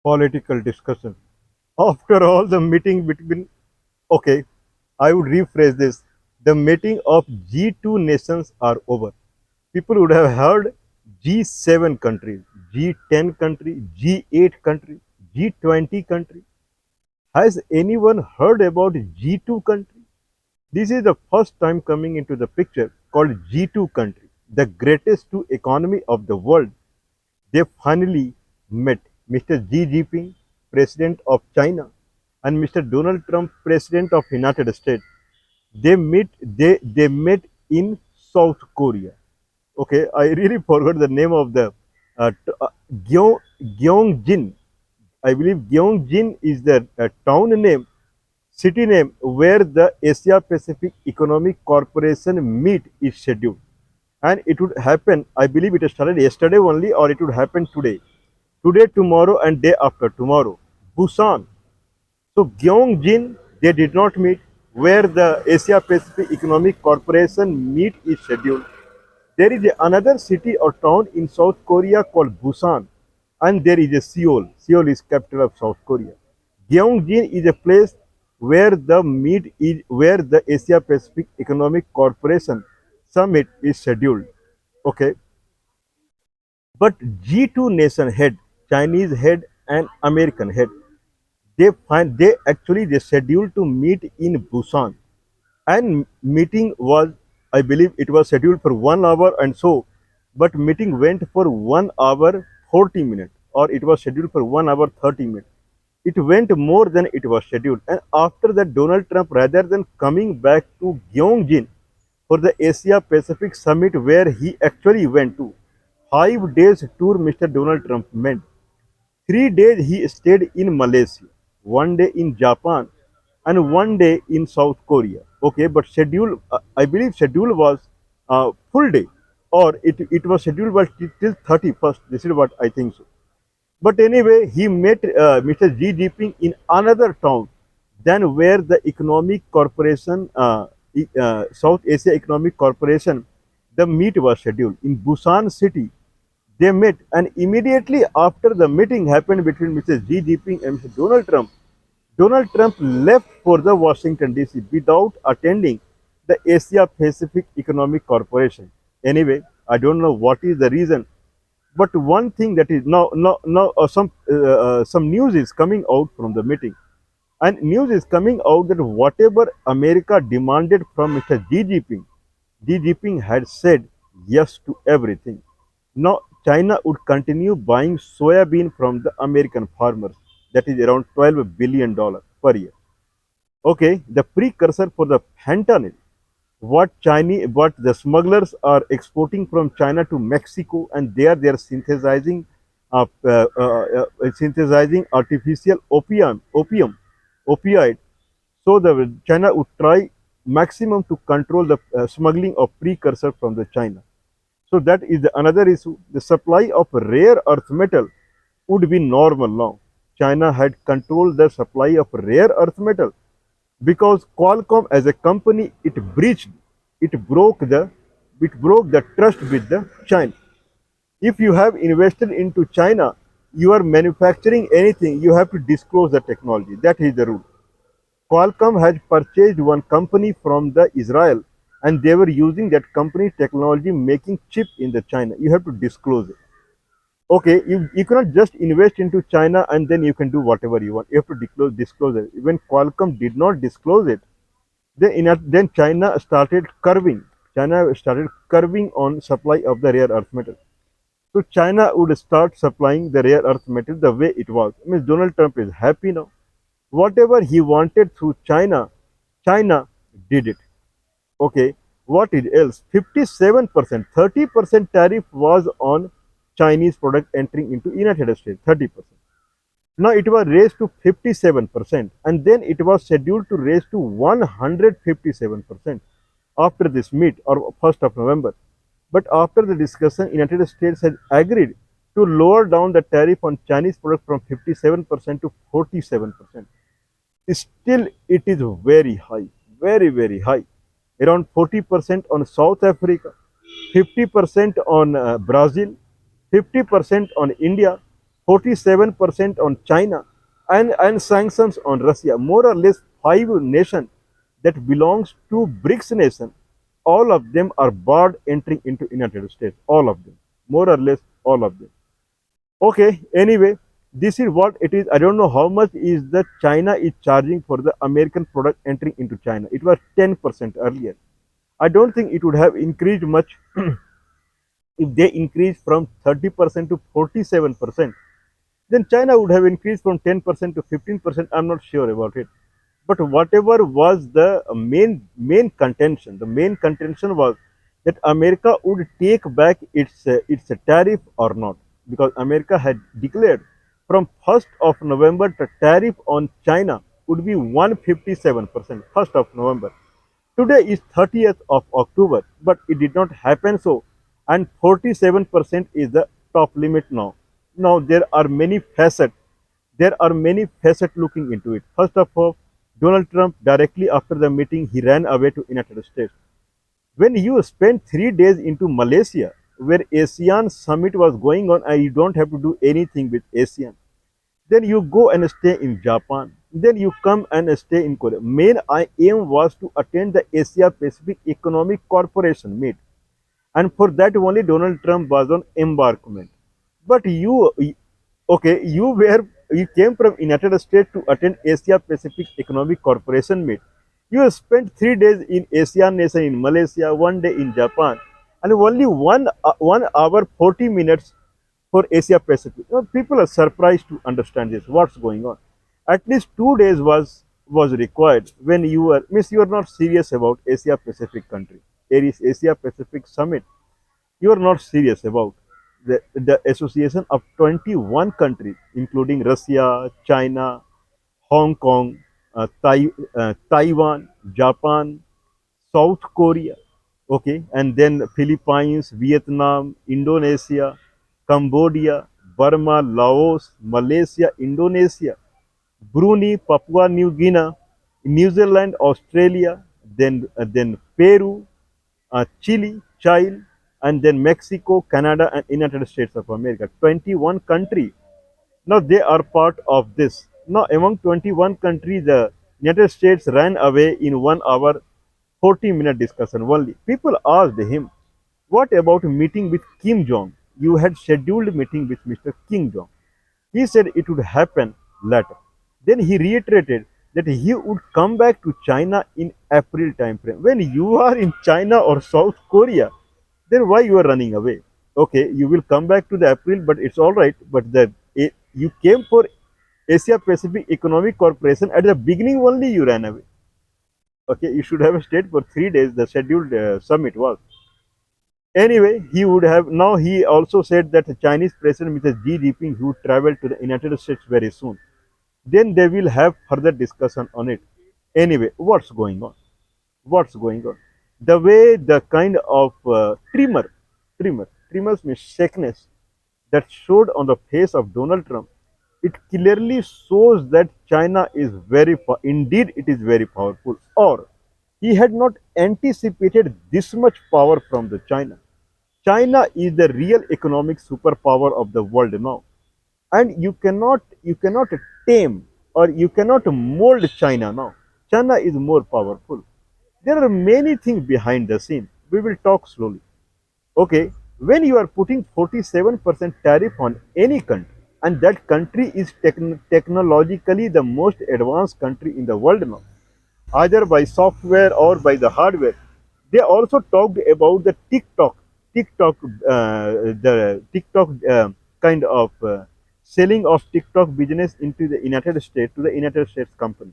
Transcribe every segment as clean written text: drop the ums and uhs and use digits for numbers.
political discussion. After all, the meeting between, okay, I would rephrase this. The meeting of G2 nations are over. People would have heard G7 countries, G10 country, G8 country, G20 country. Has anyone heard about G2 country? This is the first time coming into the picture called G2 country, the greatest two economy of the world. They finally met Mr. Xi Jinping, President of China, and Mr. Donald Trump, President of United States. They met in South Korea. Okay, I really forgot the name of the Gyeongjin. I believe Gyeongjin is the town name, city name where the Asia Pacific Economic Corporation meet is scheduled. And it would happen, I believe it started yesterday only, or it would happen today. Today, tomorrow, and day after tomorrow. Busan. So Gyeongjin, they did not meet where the Asia Pacific Economic Corporation meet is scheduled. There is another city or town in South Korea called Busan, and there is a Seoul. Seoul is capital of South Korea. Gyeongjin is a place where the Asia Pacific Economic Corporation summit is scheduled. Okay, but G2 nation head, Chinese head and American head, they scheduled to meet in Busan, and meeting was, I believe it was scheduled for 1 hour and so, but meeting went for 1 hour 40 minutes, or it was scheduled for 1 hour 30 minutes. It went more than it was scheduled, and after that, Donald Trump, rather than coming back to Gyeongjin for the Asia Pacific Summit where he actually went to, 5 days tour Mr. Donald Trump meant. 3 days he stayed in Malaysia, 1 day in Japan, and 1 day in South Korea. Okay, but I believe schedule was full day, or it was scheduled was till 31st. This is what I think so. But anyway, he met Mr. Xi Jinping in another town than where the Economic Corporation, South Asia Economic Corporation, the meet was scheduled in Busan city. They met, and immediately after the meeting happened between Mr. Xi Jinping and Mr. Donald Trump left for the Washington DC without attending the Asia Pacific Economic Corporation. Anyway, I don't know what is the reason, but one thing that is some news is coming out from the meeting, and news is coming out that whatever America demanded from Mr. Xi Jinping had said yes to everything. Now China would continue buying soybean from the American farmers. That is around $12 billion per year. Okay, the precursor for the fentanyl, what the smugglers are exporting from China to Mexico, and there they are synthesizing artificial opioid. So the China would try maximum to control the smuggling of precursor from the China. So that is another issue. The supply of rare earth metal would be normal now. China had controlled the supply of rare earth metal because Qualcomm as a company, it broke the trust with the China. If you have invested into China, you are manufacturing anything, you have to disclose the technology. That is the rule. Qualcomm had purchased one company from the Israel, and they were using that company technology making chip in the China. You have to disclose it. Okay, you cannot just invest into China and then you can do whatever you want. You have to disclose it. When Qualcomm did not disclose it, then China started curving. China started curving on supply of the rare earth metal. So China would start supplying the rare earth metal the way it was. I mean, Donald Trump is happy now. Whatever he wanted through China, China did it. Okay, what is else? 57%, 30% tariff was on Chinese product entering into United States, 30%. Now it was raised to 57%, and then it was scheduled to raise to 157% after this meet, or 1st of November. But after the discussion, United States has agreed to lower down the tariff on Chinese product from 57% to 47%. Still, it is very high, very, very high. Around 40% on South Africa, 50% on Brazil, 50% on India, 47% on China, and sanctions on Russia. More or less five nations that belongs to BRICS nation, all of them are barred entering into United States. All of them, more or less all of them. Okay, anyway, this is what it is. I don't know how much is that China is charging for the American product entering into China. It was 10% earlier. I don't think it would have increased much if they increased from 30% to 47%. Then China would have increased from 10% to 15%. I'm not sure about it. But whatever was the main contention was that America would take back its tariff or not, because America had declared from 1st of November the tariff on China would be 157%, 1st of November. Today is 30th of October, but it did not happen so, and 47% is the top limit now. Now there are many facets looking into it. First of all, Donald Trump directly after the meeting he ran away to United States. When you spend 3 days into Malaysia, where ASEAN summit was going on, and you don't have to do anything with ASEAN, then you go and stay in Japan. Then you come and stay in Korea. Main aim was to attend the Asia Pacific Economic Corporation meet, and for that only Donald Trump was on embarkment. But okay, you came from United States to attend Asia Pacific Economic Corporation meet. You have spent 3 days in ASEAN nation in Malaysia, 1 day in Japan, and only 1 hour 40 minutes for Asia Pacific. People are surprised to understand this. What's going on? At least 2 days was required when you were means you are not serious about Asia Pacific country. Asia Pacific Summit. You are not serious about the association of 21 countries, including Russia, China, Hong Kong, Taiwan, Japan, South Korea, okay, and then Philippines, Vietnam, Indonesia, Cambodia, Burma, Laos, Malaysia, Indonesia, Brunei, Papua New Guinea, New Zealand, Australia, then Peru, Chile, Chile, and then Mexico, Canada, and United States of America. 21 countries. Now they are part of this. Now among 21 countries, the United States ran away in 1 hour, 40-minute discussion only. People asked him, "What about meeting with Kim Jong? You had scheduled meeting with Mr. Kim Jong." He said it would happen later. Then he reiterated that he would come back to China in April timeframe. When you are in China or South Korea, then why you are running away? Okay, you will come back to the April, but it's all right. But you came for Asia Pacific Economic Corporation at the beginning only you ran away. Okay, you should have stayed for 3 days. The scheduled summit was. Anyway, he would have now. He also said that the Chinese President Mr. Xi Jinping would travel to the United States very soon. Then they will have further discussion on it. Anyway, what's going on? What's going on? The way the kind of tremors means shakiness that showed on the face of Donald Trump, it clearly shows that China is indeed it is very powerful, or he had not anticipated this much power from the China. China is the real economic superpower of the world now, and you cannot tame or you cannot mold China now. China is more powerful. There are many things behind the scene. We will talk slowly. Okay, when you are putting 47% tariff on any country, and that country is technologically the most advanced country in the world now, either by software or by the hardware. They also talked about the the TikTok kind of selling of TikTok business into the United States to the United States company,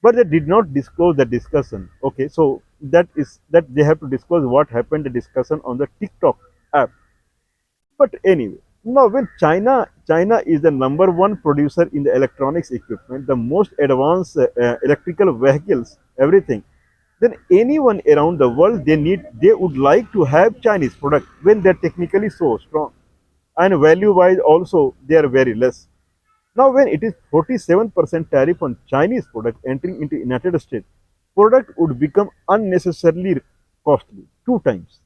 but they did not disclose the discussion. Okay, so that they have to disclose what happened the discussion on the TikTok app. But anyway, now when China is the number one producer in the electronics equipment, the most advanced electrical vehicles, everything, then anyone around the world they would like to have Chinese product when they're technically so strong, and value wise also they are very less. Now when it is 47% tariff on Chinese product entering into United States, product would become unnecessarily costly 2 times.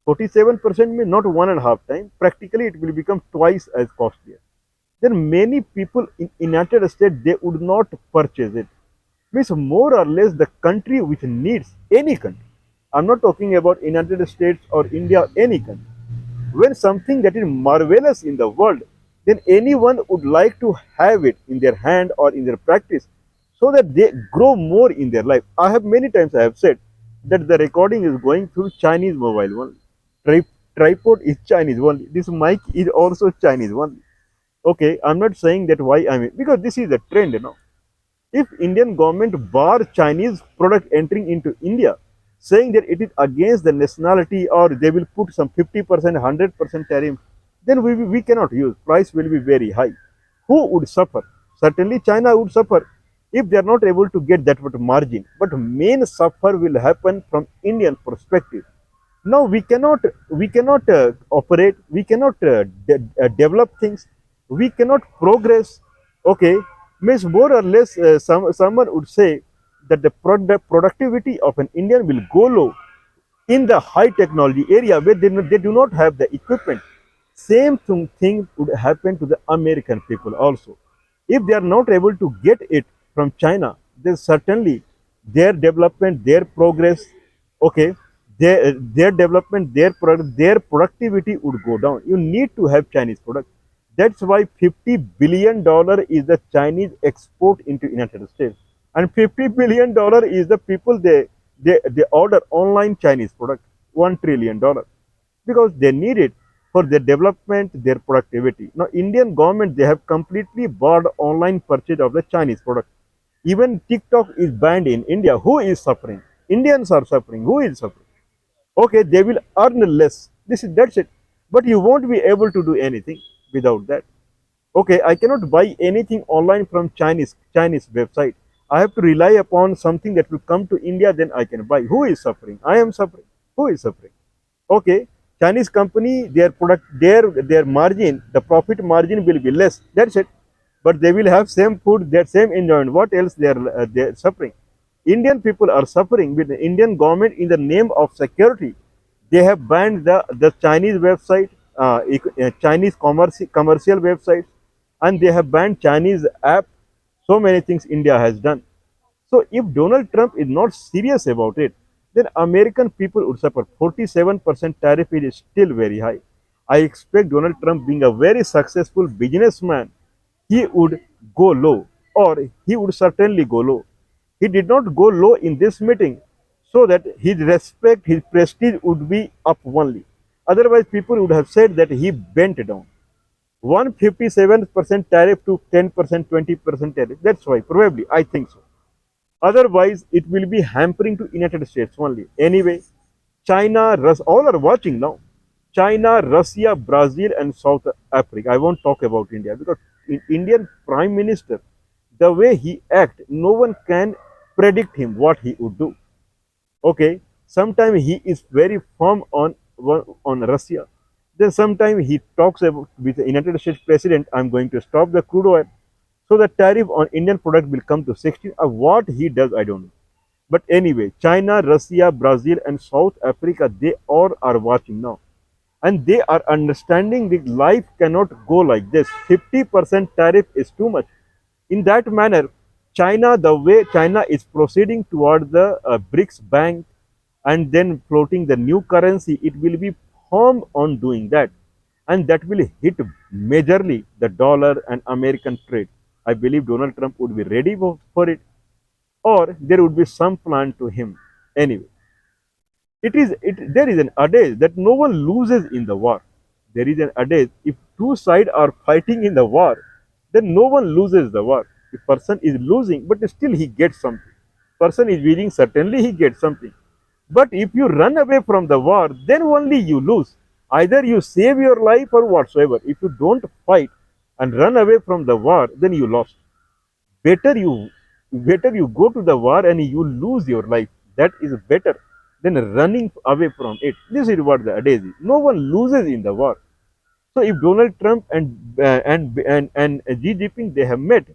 47% means not 1.5 times. Practically, it will become twice as costlier. then many people in United States they would not purchase it. Means more or less the country which needs any country. I'm not talking about United States or India, any country. When something that is marvelous in the world, then anyone would like to have it in their hand or in their practice so that they grow more in their life. I have many times I have said that the recording is going through Chinese mobile only. Tripod is Chinese only. This mic is also Chinese only. Okay, I'm not saying that why I mean because this is the trend, if Indian government bar Chinese product entering into India, saying that it is against the nationality or they will put some 50%, 100% tariff, then we cannot use. Price will be very high. Who would suffer? Certainly China would suffer if they are not able to get that much margin. But main suffer will happen from Indian perspective. Now we cannot operate, we cannot develop things, we cannot progress. Okay, means more or less someone would say that the productivity of an Indian will go low in the high technology area where they do not have the equipment. Same thing would happen to the American people also. If they are not able to get it from China, then certainly their development, their progress, okay, their development, their productivity would go down. You need to have Chinese product. That's why $50 billion is the Chinese export into United States, and $50 billion is the people they order online Chinese product. $1 trillion because they need it for their development, their productivity. Now, Indian government they have completely barred online purchase of the Chinese product. Even TikTok is banned in India. Who is suffering? Indians are suffering. Who is suffering? Okay, they will earn less. That's it. But you won't be able to do anything without that. Okay, I cannot buy anything online from Chinese website. I have to rely upon something that will come to India, then I can buy. Who is suffering? I am suffering. Who is suffering? Okay, Chinese company, their product, their margin, the profit margin will be less. That's it. But they will have same food, their same enjoyment. What else they're suffering? Indian people are suffering with the Indian government in the name of security. They have banned the Chinese website, Chinese commercial websites, and they have banned Chinese app. So many things India has done. So if Donald Trump is not serious about it, then American people would suffer. 47% tariff is still very high. I expect Donald Trump being a very successful businessman, he would go low, or he would certainly go low. He did not go low in this meeting so that his respect, his prestige would be up only. Otherwise, people would have said that he bent down. 157% tariff to 10%, 20% tariff. That's why, probably, I think so. Otherwise, it will be hampering to United States only. Anyway, China, Russia, all are watching now. China, Russia, Brazil, and South Africa. I won't talk about India because Indian Prime Minister, the way he act, no one can predict him what he would do. Okay, sometimes he is very firm on Russia. Then sometimes he talks about with the United States President, I'm going to stop the crude oil. So the tariff on Indian product will come to 16. What he does, I don't know. But anyway, China, Russia, Brazil, and South Africa, they all are watching now. And they are understanding that life cannot go like this. 50% tariff is too much. In that manner, China, the way China is proceeding toward the BRICS Bank and then floating the new currency, it will be firm on doing that. And that will hit majorly the dollar and American trade. I believe Donald Trump would be ready for it, or there would be some plan to him. Anyway, there is an adage that no one loses in the war. There is an adage, if two sides are fighting in the war, then no one loses the war. The person is losing, but still he gets something. Person is winning, certainly he gets something. But if you run away from the war, then only you lose. Either you save your life or whatsoever. If you don't fight and run away from the war, then you lost. Better you better you go to the war and you lose your life. That is better than running away from it. This is what the adage is. No one loses in the war. So if Donald Trump and Xi Jinping they have met,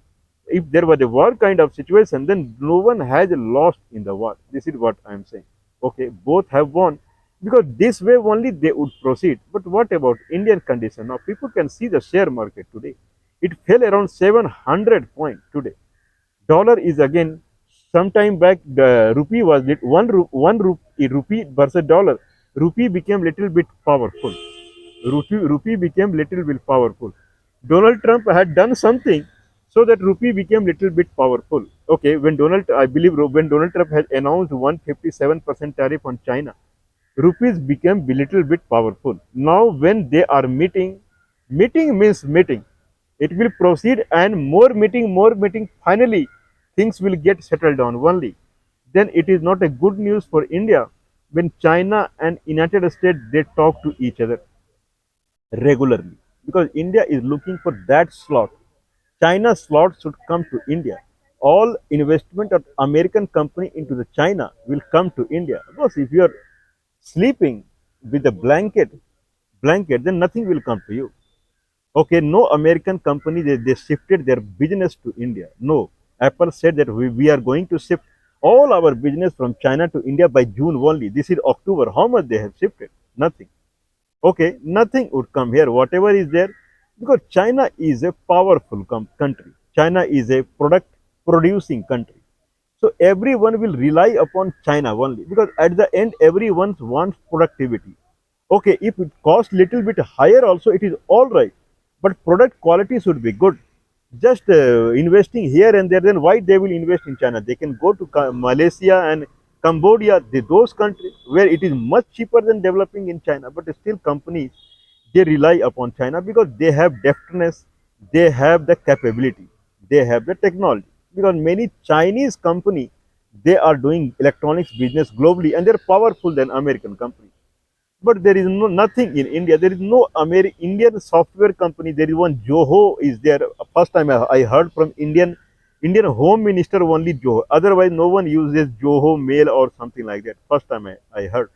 if there was a war kind of situation, then no one has lost in the war. This is what I am saying. Okay, both have won because this way only they would proceed. But what about Indian condition? Now people can see the share market today. It fell around 700 point today. Dollar is again, sometime back the rupee was rupee versus dollar. Rupee became little bit powerful. Rupee became little bit powerful. Donald Trump had done something so that rupee became little bit powerful. Okay, I believe when Donald Trump has announced 157% tariff on China, rupees became a little bit powerful. Now when they are meeting, meeting means meeting. It will proceed and more meeting. Finally, things will get settled down only. Then it is not a good news for India when China and United States they talk to each other regularly, because India is looking for that slot. China slot should come to India. All investment of American company into the China will come to India. Because if you are sleeping with a blanket, then nothing will come to you. Okay, no American company they shifted their business to India. No, Apple said that we are going to shift all our business from China to India by June only. This is October. How much they have shifted? Nothing. Okay, nothing would come here. Whatever is there, because China is a powerful country. China is a product producing country. So everyone will rely upon China only, because at the end everyone wants productivity. Okay, if it costs little bit higher also, it is all right, but product quality should be good. Just investing here and there, then why they will invest in China? They can go to Malaysia and Cambodia, those countries where it is much cheaper than developing in China. But still companies they rely upon China because they have deftness, they have the capability, they have the technology. Because many Chinese company they are doing electronics business globally and they're powerful than American companies. But there is nothing in India. There is no Indian software company. There is one Joho is there. First time I heard from Indian Home Minister only Joho. Otherwise, no one uses Joho Mail or something like that. First time I heard.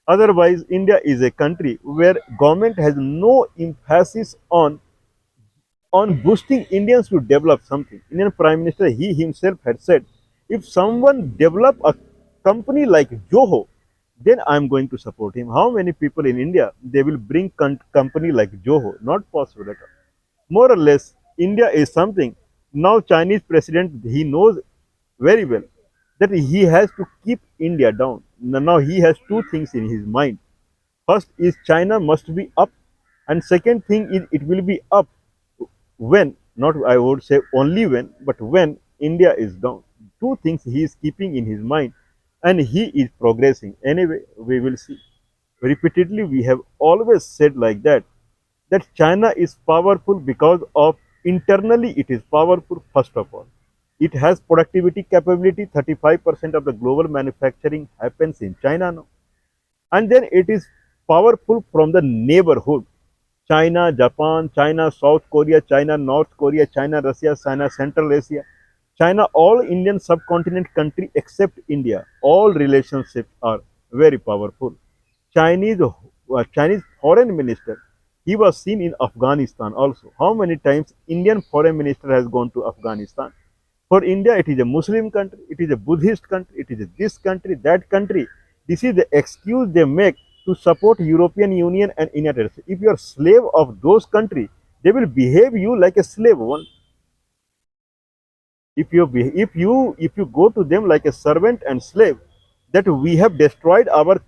Otherwise, India is a country where government has no emphasis on boosting Indians to develop something. Indian Prime Minister, he himself had said, if someone develop a company like Joho, then I'm going to support him. How many people in India, they will bring company like Joho? Not possible at all. More or less, India is something. Now Chinese president, he knows very well that he has to keep India down. Now he has two things in his mind. First is China must be up, and second thing is it will be up when, not I would say only when, but when India is down. Two things he is keeping in his mind, and he is progressing. Anyway, we will see. Repeatedly, we have always said like that China is powerful because of internally it is powerful first of all. It has productivity capability. 35% of the global manufacturing happens in China now. And then it is powerful from the neighborhood. China, Japan, China, South Korea, China, North Korea, China, Russia, China, Central Asia, China, all Indian subcontinent country except India. All relationships are very powerful. Chinese foreign minister, he was seen in Afghanistan also. How many times Indian foreign minister has gone to Afghanistan? For India, it is a Muslim country, it is a Buddhist country, it is a this country, that country. This is the excuse they make to support European Union and United States. If you are slave of those countries, they will behave you like a slave one. If you go to them like a servant and slave, that we have destroyed our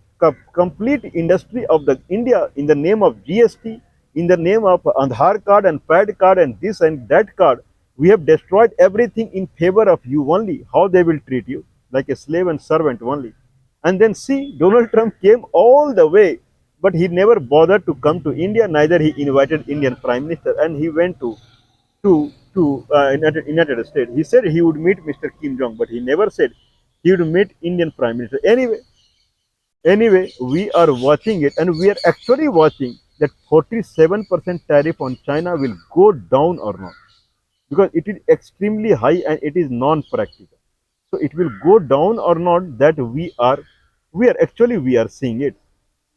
complete industry of the India in the name of GST, in the name of Aadhaar card and PAD card and this and that card. We have destroyed everything in favor of you only. How they will treat you like a slave and servant only. And then see, Donald Trump came all the way, but he never bothered to come to India. Neither he invited Indian Prime Minister, and he went to United States. He said he would meet Mr. Kim Jong, but he never said he would meet Indian Prime Minister. Anyway, we are watching it, and we are actually watching that 47% tariff on China will go down or not, because it is extremely high and it is non-practical. So it will go down or not, that we are seeing it.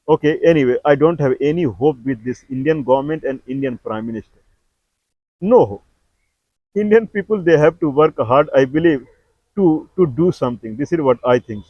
Okay, anyway, I don't have any hope with this Indian government and Indian Prime Minister. No hope. Indian people, they have to work hard, I believe, to do something. This is what I think.